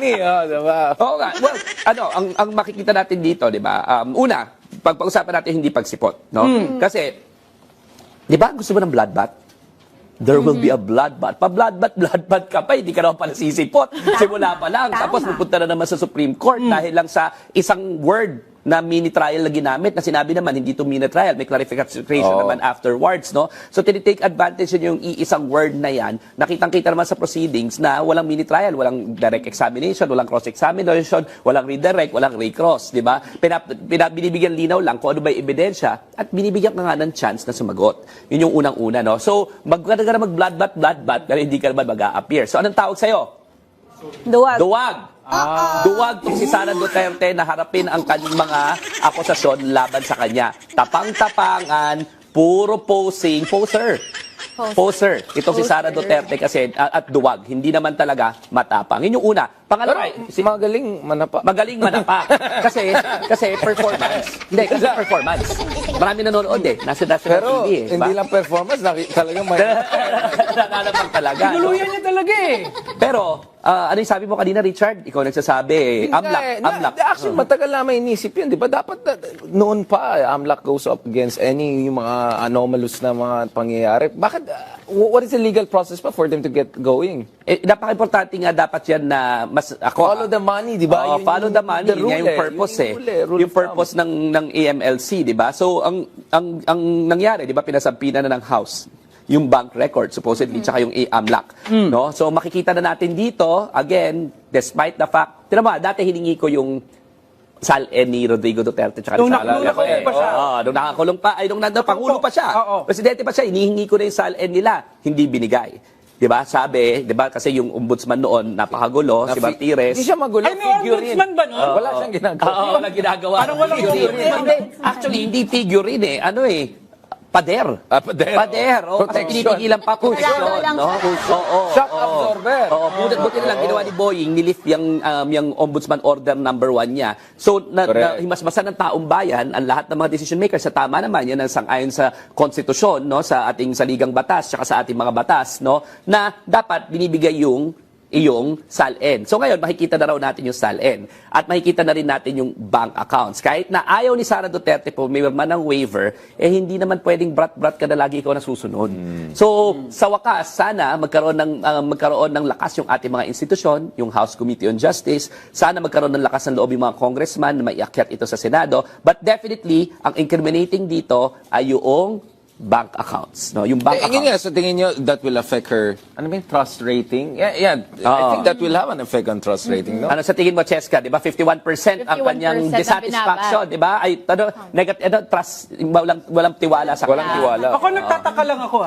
money, diba? Oo nga. Well, ang makikita natin dito, di ba? Una, pag-usapan natin hindi pagsipot, no? Kasi, di ba gusto mo ng bloodbath? There will be a bloodbath. Pa-bloodbath ka pa, hindi ka naman pala sisipot. Simula pa lang. Tapos pupunta na naman sa Supreme Court dahil lang sa isang word na mini trial na ginamit na sinabi naman hindi to mini trial, may clarification naman afterwards, no? So tinitake advantage yung iisang word na yan, nakitang-kita naman sa proceedings na walang mini trial, walang direct examination, walang cross-examination, walang redirect, walang recross, di ba? Binibigyan linaw lang kung ano ba yung ebidensya at binibigyan ka nga ng chance na sumagot. Yun yung unang-una, no? So magkano ka na mag-bloodbath, pero hindi ka naman mag-a-appear. So anong tawag sa'yo? Duwag. Duwag. Duwag tong si Sara Duterte na harapin ang kanyang mga akusasyon laban sa kanya. Tapang-tapangan, puro posing, poser. Itong si Sara Duterte kasi at duwag, hindi naman talaga matapang. Yun yung una. Pangalawa, magaling manapa. Magaling manapa. kasi performance. Hindi, kasi performance. Marami nanonood nasa national Pero TV hindi lang performance, talagang may... Nananapang talaga. Tinuluyan niya talaga Pero, ano yung sabi mo kanina, Richard? Ikaw nagsasabi, AMLAC. Actually, matagal na may inisip yun, di ba? Dapat noon pa, AMLAC goes up against any yung mga anomalous na mga pangyayari. Bakit, what is the legal process pa for them to get going? Napaka-importante nga dapat yan na follow the money, di ba? Follow the money. Yun yung purpose yung purpose ng AMLC, di ba? So, ang nangyari, di ba, pinasampina na ng House yung bank record, supposedly, tsaka yung AMLAC. No? So, makikita na natin dito, again, despite the fact, tinan mo, dati hiningi ko yung SALN ni Rodrigo Duterte tsaka Nung Sara. nakakulong pa siya. Nung nakakulong pa, nung Pangulo pa siya. Presidente pa siya, hinihingi ko na yung SALN nila, hindi binigay. Diba? Sabi, diba? Kasi yung ombudsman noon, napakagulo, si Martires. Hindi siya magulo. Ay, may ombudsman ba nun? Wala siyang ginagawa. Walang ginagawa. Parang walang figurine. Actually, hindi figurine pader. Pader. Kasi pinipigilan pa posisyon. No? Shock absorber. Buti na lang, ginawa ni Boying, nilift yung Ombudsman Order number 1 niya. So, himasmasan ng taong bayan, ang lahat ng mga decision makers, sa tama naman, yan ang sang-ayon sa konstitusyon, no? Sa ating saligang batas, saka sa ating mga batas, no? Na dapat binibigay yung iyong SALN. So ngayon, makikita na raw natin yung SALN. At makikita na rin natin yung bank accounts. Kahit na ayaw ni Sara Duterte po, may man ng waiver, hindi naman pwedeng brat-brat ka na lagi ikaw nasusunod. So, sa wakas, sana magkaroon ng lakas yung ating mga institusyon, yung House Committee on Justice, sana magkaroon ng lakas ng loob yung mga congressman na maiakyat ito sa Senado. But definitely, ang incriminating dito ay yung bank accounts. No? Yung bank accounts. Nga, so tingin nyo, that will affect her, trust rating? Yeah, I think that will have an effect on trust rating, no? Ano sa tingin mo, Cheska, di ba? 51% ang kanyang 51% dissatisfaction, di ba? Ay, negative, trust, walang tiwala sa Walang tiwala. Ako nagtataka lang ako